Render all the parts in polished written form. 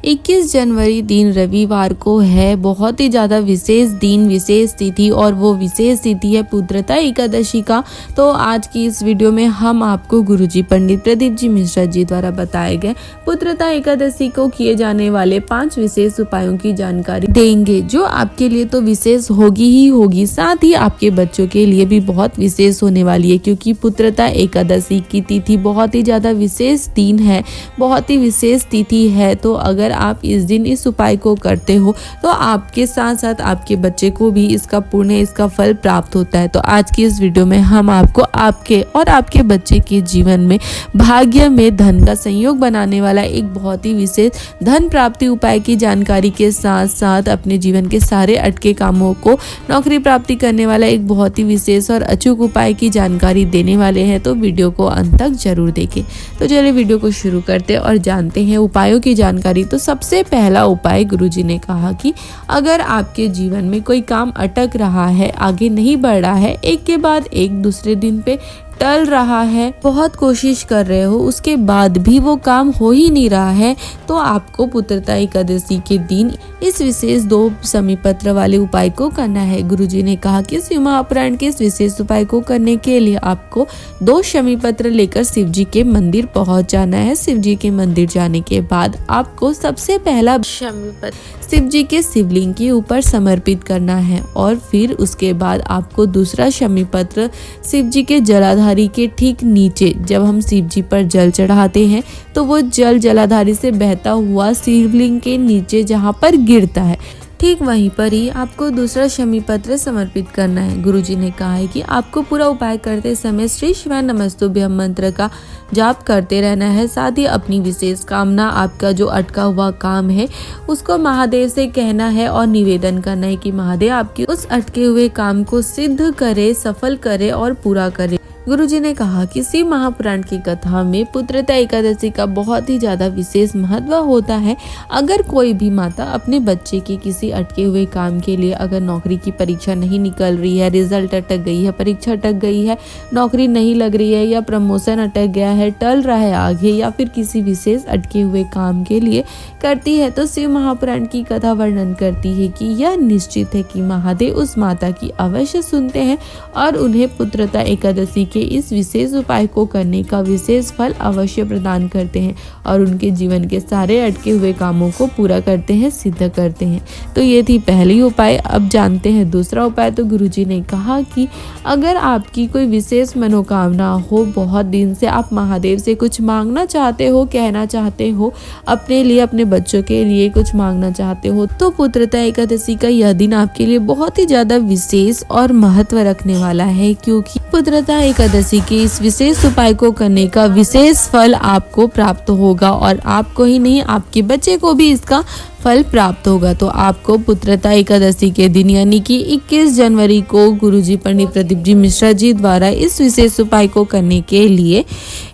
21 जनवरी दिन रविवार को है, बहुत ही ज़्यादा विशेष दिन, विशेष तिथि, और वो विशेष तिथि है पुत्रता एकादशी का। तो आज की इस वीडियो में हम आपको गुरुजी पंडित प्रदीप जी मिश्रा जी द्वारा बताए गए पुत्रता एकादशी को किए जाने वाले 5 विशेष उपायों की जानकारी देंगे, जो आपके लिए तो विशेष होगी ही होगी, साथ ही आपके बच्चों के लिए भी बहुत विशेष होने वाली है, क्योंकि पुत्रता एकादशी की तिथि बहुत ही ज़्यादा विशेष दिन है, बहुत ही विशेष तिथि है। तो अगर आप इस दिन इस उपाय को करते हो तो आपके साथ साथ आपके बच्चे को भी इसका फल प्राप्त होता है। तो आज की इस वीडियो में हम आपको आपके और आपके बच्चे के जीवन में भाग्य में धन का संयोग बनाने वाला एक बहुत ही विशेष धन प्राप्ति उपाय की जानकारी के साथ साथ अपने जीवन के सारे अटके कामों को नौकरी प्राप्ति करने वाला एक बहुत ही विशेष और अचूक उपाय की जानकारी देने वाले हैं। तो वीडियो को अंत तक जरूर देखें। तो चलिए वीडियो को शुरू करते और जानते हैं उपायों की जानकारी। तो सबसे पहला उपाय गुरुजी ने कहा कि अगर आपके जीवन में कोई काम अटक रहा है, आगे नहीं बढ़ रहा है, एक के बाद एक दूसरे दिन पे टल रहा है, बहुत कोशिश कर रहे हो, उसके बाद भी वो काम हो ही नहीं रहा है, तो आपको पुत्रता एकादशी के दिन इस विशेष 2 शमी पत्र वाले उपाय को करना है। गुरुजी ने कहा कि शिव महापुराण के इस विशेष उपाय को करने के लिए आपको 2 शमी पत्र लेकर शिव जी के मंदिर पहुंच जाना है। शिव जी के मंदिर जाने के बाद आपको सबसे पहला शमी पत्र शिव जी के शिवलिंग के ऊपर समर्पित करना है, और फिर उसके बाद आपको दूसरा शमी पत्र शिव जी के जलाधारी के ठीक नीचे, जब हम शिव जी पर जल चढ़ाते हैं तो वो जल जलाधारी से बहता हुआ शिवलिंग के नीचे जहाँ पर गिरता है, ठीक वहीं पर ही आपको दूसरा शमी पत्र समर्पित करना है। गुरुजी ने कहा है कि आपको पूरा उपाय करते समय श्री शिवाय नमस्तुभ्यम मंत्र का जाप करते रहना है। साथ ही अपनी विशेष कामना, आपका जो अटका हुआ काम है, उसको महादेव से कहना है और निवेदन करना है कि महादेव आपकी उस अटके हुए काम को सिद्ध करे, सफल करे और पूरा करे। गुरुजी ने कहा कि शिव महापुराण की कथा में पुत्रता एकादशी का बहुत ही ज्यादा विशेष महत्व होता है। अगर कोई भी माता अपने बच्चे के किसी अटके हुए काम के लिए, अगर नौकरी की परीक्षा नहीं निकल रही है, रिजल्ट अटक गई है, परीक्षा अटक गई है, नौकरी नहीं लग रही है, या प्रमोशन अटक गया है, टल रहा है आगे, या फिर किसी विशेष अटके हुए काम के लिए करती है, तो शिव महापुराण की कथा वर्णन करती है कि यह निश्चित है कि महादेव उस माता की अवश्य सुनते हैं और उन्हें पुत्रता एकादशी के इस विशेष उपाय को करने का विशेष फल अवश्य प्रदान करते हैं और उनके जीवन के सारे अटके हुए कामों को पूरा करते हैं, सिद्ध करते हैं। तो ये थी पहली उपाय। अब जानते हैं दूसरा उपाय। तो गुरुजी ने कहा कि अगर आपकी कोई विशेष मनोकामना हो, बहुत दिन से आप महादेव से कुछ मांगना चाहते हो, कहना चाहते हो, अपने लिए, अपने बच्चों के लिए कुछ मांगना चाहते हो, तो पुत्रता एकादशी का यह दिन आपके लिए बहुत ही ज्यादा विशेष और महत्व रखने वाला है, क्योंकि पुत्रता एकादशी के इस विशेष उपाय को करने का विशेष फल आपको प्राप्त होगा, और आपको ही नहीं, आपके बच्चे को भी इसका फल प्राप्त होगा। तो आपको पुत्रता एकादशी के दिन यानी कि 21 जनवरी को गुरुजी पंडित प्रदीप जी मिश्रा जी द्वारा इस विशेष उपाय को करने के लिए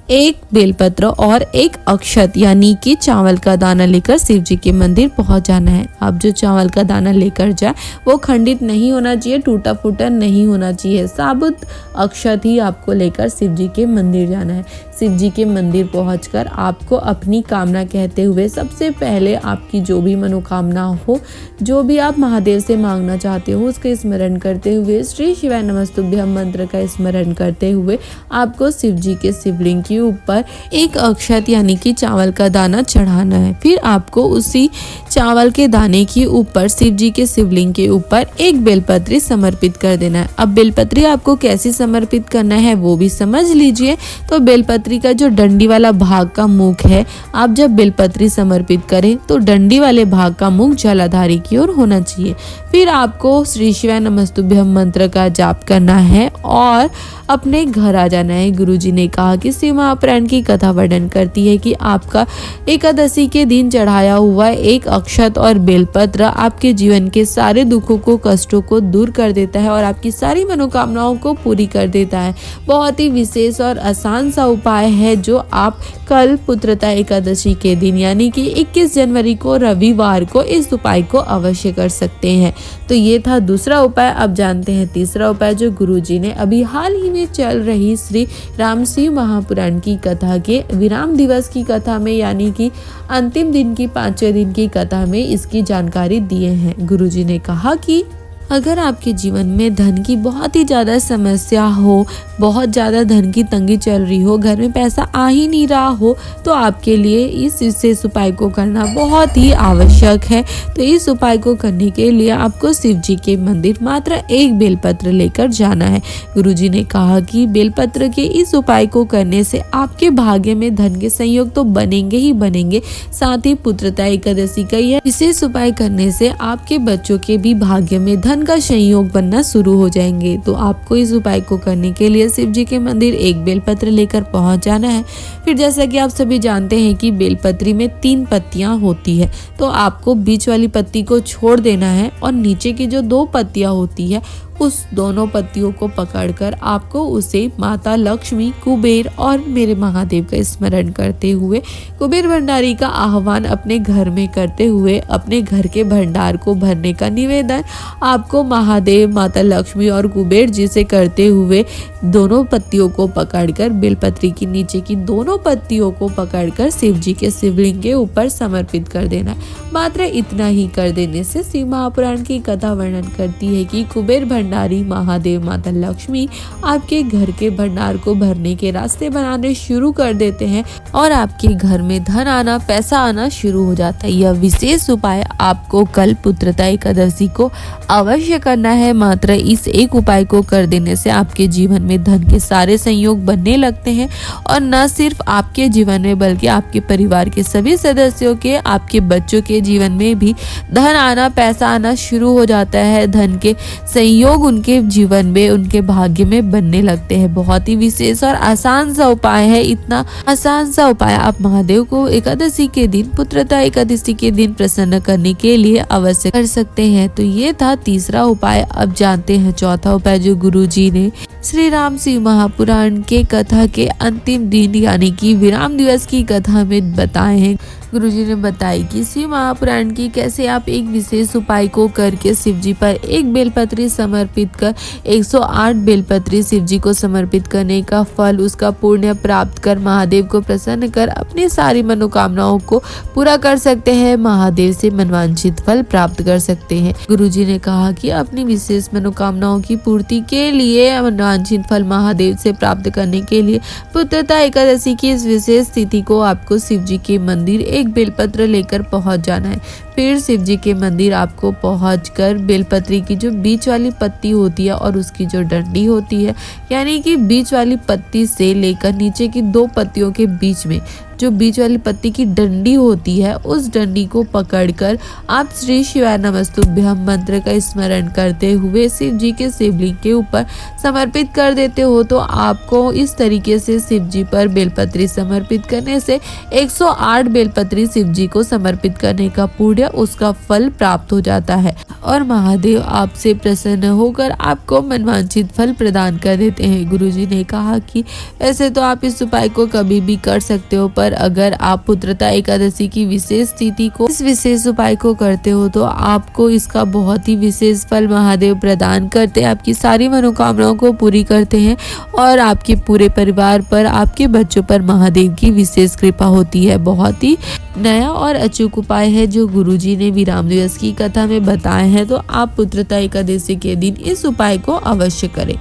1 बेलपत्र और 1 अक्षत यानी कि चावल का दाना लेकर शिव जी के मंदिर पहुंच जाना है। आप जो चावल का दाना लेकर जाए वो खंडित नहीं होना चाहिए, टूटा फूटा नहीं होना चाहिए, साबुत अक्षत ही आपको लेकर शिव जी के मंदिर जाना है। शिव जी के मंदिर पहुंचकर आपको अपनी कामना कहते हुए सबसे पहले आपकी जो भी मनोकामना हो, जो भी आप महादेव से मांगना चाहते हो, उसका स्मरण करते हुए श्री शिवाय नमस्तुभ्यम मंत्र का स्मरण करते हुए आपको शिव जी के शिवलिंग के ऊपर 1 अक्षत यानी कि चावल का दाना चढ़ाना है। फिर आपको उसी चावल के दाने के ऊपर शिव जी के शिवलिंग के ऊपर 1 बेलपत्री समर्पित कर देना है। अब बेलपत्री आपको कैसे समर्पित करना है वो भी समझ लीजिए। तो बेलपत्री का जो डंडी वाला भाग का मुख है, आप जब बेलपत्री समर्पित करें तो डंडी वाले भाग का मुख जलाधारी की ओर होना चाहिए। फिर आपको श्री शिवाय नमस्तुभ्यम मंत्र का जाप करना है और अपने घर आ जाना है। गुरुजी ने कहा कि शिव महापुराण की कथा वर्णन करती है कि आपका एकादशी के दिन चढ़ाया हुआ 1 अक्षत और बेलपत्र आपके जीवन के सारे दुखों को, कष्टों को दूर कर देता है और आपकी सारी मनोकामनाओं को पूरी कर देता है। बहुत ही विशेष और आसान सा उपाय उपाय है जो आप कल पुत्रता एकादशी के दिन यानी कि 21 जनवरी को रविवार को इस उपाय को अवश्य कर सकते हैं। तो ये था दूसरा उपाय। अब जानते हैं तीसरा उपाय जो गुरुजी ने अभी हाल ही में चल रही श्री रामसिंह महापुराण की कथा के विराम दिवस की कथा में यानी कि अंतिम दिन की 5वें दिन की कथा में इसकी जानकारी दिए हैं। गुरुजी ने कहा कि अगर आपके जीवन में धन की बहुत ही ज़्यादा समस्या हो, बहुत ज़्यादा धन की तंगी चल रही हो, घर में पैसा आ ही नहीं रहा हो, तो आपके लिए इस विशेष उपाय को करना बहुत ही आवश्यक है। तो इस उपाय को करने के लिए आपको शिव जी के मंदिर मात्र एक बेलपत्र लेकर जाना है। गुरुजी ने कहा कि बेलपत्र के इस उपाय को करने से आपके भाग्य में धन के संयोग तो बनेंगे ही बनेंगे, साथ ही पुत्रता एकादशी का यह विशेष उपाय करने से आपके बच्चों के भी भाग्य में धन का संयोग बनना शुरू हो जाएंगे। तो आपको इस उपाय को करने के लिए शिव जी के मंदिर एक बेलपत्र लेकर पहुंच जाना है। फिर जैसा कि आप सभी जानते हैं कि बेलपत्री में 3 पत्तियां होती है, तो आपको बीच वाली पत्ती को छोड़ देना है और नीचे की जो 2 पत्तियां होती है उस दोनों पत्तियों को पकड़कर आपको उसे माता लक्ष्मी, कुबेर और मेरे महादेव का स्मरण करते हुए कुबेर भंडारी का आह्वान अपने घर में करते हुए अपने घर के भंडार को भरने का निवेदन आपको महादेव, माता लक्ष्मी और कुबेर जी से करते हुए दोनों पत्तियों को पकड़कर बेलपत्री की नीचे की दोनों पत्तियों को पकड़कर शिव जी के शिवलिंग के ऊपर समर्पित कर देना है। मात्र इतना ही कर देने से शिव महापुराण की कथा वर्णन करती है कि कुबेर भंडारी, महादेव, माता लक्ष्मी आपके घर के भंडार को भरने के रास्ते बनाने शुरू कर देते हैं और आपके घर में धन आना, पैसा आना शुरू हो जाता है। यह विशेष उपाय आपको कल पुत्रता एकादशी को अवश्य करना है। मात्र इस एक उपाय को कर देने से आपके जीवन में धन के सारे संयोग बनने लगते हैं और न सिर्फ आपके जीवन में बल्कि आपके परिवार के सभी सदस्यों के, आपके बच्चों के जीवन में भी धन आना, पैसा आना शुरू हो जाता है। धन के संयोग उनके जीवन में, उनके भाग्य में बनने लगते हैं। बहुत ही विशेष और आसान सा उपाय है। इतना आसान सा उपाय आप महादेव को एकादशी के दिन, पुत्रता एकादशी के दिन प्रसन्न करने के लिए अवश्य कर सकते हैं। तो ये था तीसरा उपाय। अब जानते हैं चौथा उपाय जो गुरुजी ने श्री राम सिंह महापुराण के कथा के अंतिम दिन यानी कि विराम दिवस की कथा में बताए हैं। गुरुजी ने बताई कि शिव महापुराण की कैसे आप एक विशेष उपाय को करके शिव जी पर एक बेलपत्री समर्पित कर 108 बेलपत्री शिव जी को समर्पित करने का फल, उसका पुण्य प्राप्त कर महादेव को प्रसन्न कर अपनी सारी मनोकामनाओं को पूरा कर सकते हैं, महादेव से मनवांछित फल प्राप्त कर सकते हैं। गुरुजी ने कहा कि अपनी विशेष मनोकामनाओं की पूर्ति के लिए, मनवांछित फल महादेव से प्राप्त करने के लिए पुत्रता एकादशी की इस विशेष तिथि को आपको शिव जी के मंदिर एक बेलपत्र लेकर पहुंच जाना है। फिर शिव जी के मंदिर आपको पहुंचकर बेलपत्री की जो बीच वाली पत्ती होती है और उसकी जो डंडी होती है यानी कि बीच वाली पत्ती से लेकर नीचे की 2 पत्तियों के बीच में जो बीच वाली पत्ती की डंडी होती है उस डंडी को पकड़कर आप श्री शिवाय नमस्तुभ्यम मंत्र का स्मरण करते हुए शिव जी के शिवलिंग के ऊपर समर्पित कर देते हो। तो आपको इस तरीके से शिव जी पर बेलपत्री समर्पित करने से 108 बेलपत्री शिव जी को समर्पित करने का पुण्य, उसका फल प्राप्त हो जाता है और महादेव आपसे प्रसन्न होकर आपको मनवांछित फल प्रदान कर देते हैं। गुरुजी ने कहा कि वैसे तो आप इस उपाय को कभी भी कर सकते हो, पर अगर आप पुत्रता एकादशी की विशेष तिथि को इस विशेष उपाय को करते हो तो आपको इसका बहुत ही विशेष फल महादेव प्रदान करते हैं, आपकी सारी मनोकामनाओं को पूरी करते हैं और आपके पूरे परिवार पर, आपके बच्चों पर महादेव की विशेष कृपा होती है। बहुत ही नया और अचूक उपाय है जो गुरुजी ने विराम दिवस की कथा में बताए हैं। तो आप पुत्रता एकादशी के दिन इस उपाय को अवश्य करें।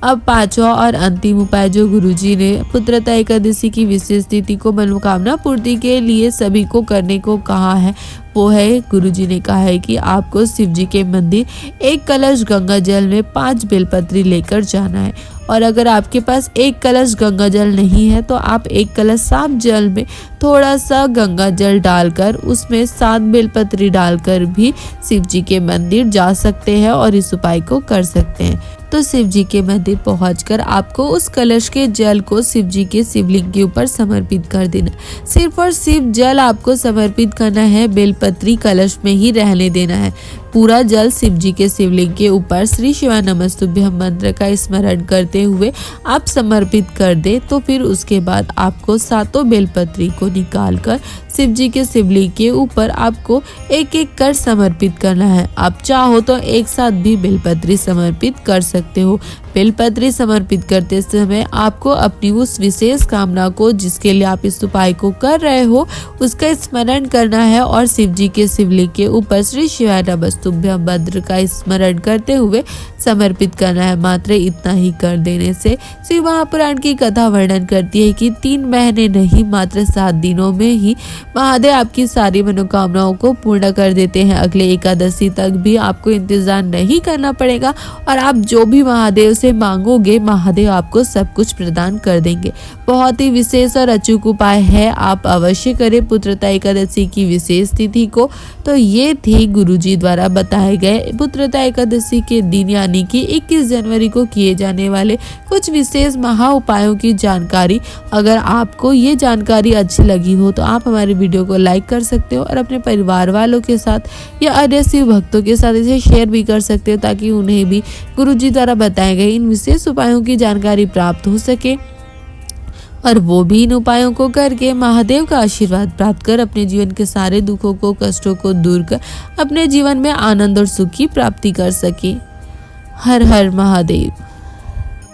अब पांचवा और अंतिम उपाय जो गुरुजी ने पुत्रता एकादशी की विशेष तिथि को मनोकामना पूर्ति के लिए सभी को करने को कहा है वो है, गुरुजी ने कहा है कि आपको शिव जी के मंदिर एक कलश गंगा जल में 5 बेलपत्री लेकर जाना है और अगर आपके पास एक कलश गंगा जल नहीं है तो आप एक कलश साफ जल में थोड़ा सा गंगा जल डालकर उसमें 7 बेलपत्री डालकर भी शिव जी के मंदिर जा सकते हैं और इस उपाय को कर सकते हैं। तो शिव जी के मंदिर पहुंचकर आपको उस कलश के जल को शिव जी के शिवलिंग के ऊपर समर्पित कर देना। सिर्फ और सिर्फ जल आपको समर्पित करना है, बेलपत्री कलश में ही रहने देना है। पूरा जल शिव जी के शिवलिंग के ऊपर श्री शिवाय नमस्तुभ्यं मंत्र का स्मरण करते हुए आप समर्पित कर दे। तो फिर उसके बाद आपको सातों बेलपत्री को निकालकर शिव जी के शिवलिंग के ऊपर आपको एक एक कर समर्पित करना है। आप चाहो तो एक साथ भी बेलपत्री समर्पित कर सकते हो। बेलपत्री समर्पित करते समय आपको अपनी उस विशेष कामना को, जिसके लिए आप इस उपाय को कर रहे हो, उसका स्मरण करना है और शिव जी के शिवलिंग के ऊपर श्री शिवाय नमस्तुभ्यं मंत्र का स्मरण करते हुए समर्पित करना है। मात्र इतना ही कर देने से शिव महापुराण की कथा वर्णन करती है कि 3 महीने नहीं, मात्र 7 दिनों में ही महादेव आपकी सारी मनोकामनाओं को पूर्ण कर देते हैं। अगले एकादशी तक भी आपको इंतजार नहीं करना पड़ेगा और आप जो भी महादेव से मांगोगे, महादेव आपको सब कुछ प्रदान कर देंगे। बहुत ही विशेष और अचूक उपाय है, आप अवश्य करें पुत्रता एकादशी की विशेष तिथि को। तो ये थी गुरुजी द्वारा बताए गए पुत्रता एकादशी के दिन यानी कि 21 जनवरी को किए जाने वाले कुछ विशेष महा उपायों की जानकारी। अगर आपको ये जानकारी अच्छी लगी हो तो आप हमारे वीडियो को लाइक कर सकते हो और अपने परिवार वालों के साथ या अन्य शिव भक्तों के साथ इसे शेयर भी कर सकते हो, ताकि उन्हें भी गुरुजी द्वारा बताए गए इन विशेष उपायों की जानकारी प्राप्त हो सके और वो भी इन उपायों को करके महादेव का आशीर्वाद प्राप्त कर अपने जीवन के सारे दुखों को, कष्टों को दूर कर अपने जीवन में आनंद और सुख की प्राप्ति कर सके। हर हर महादेव।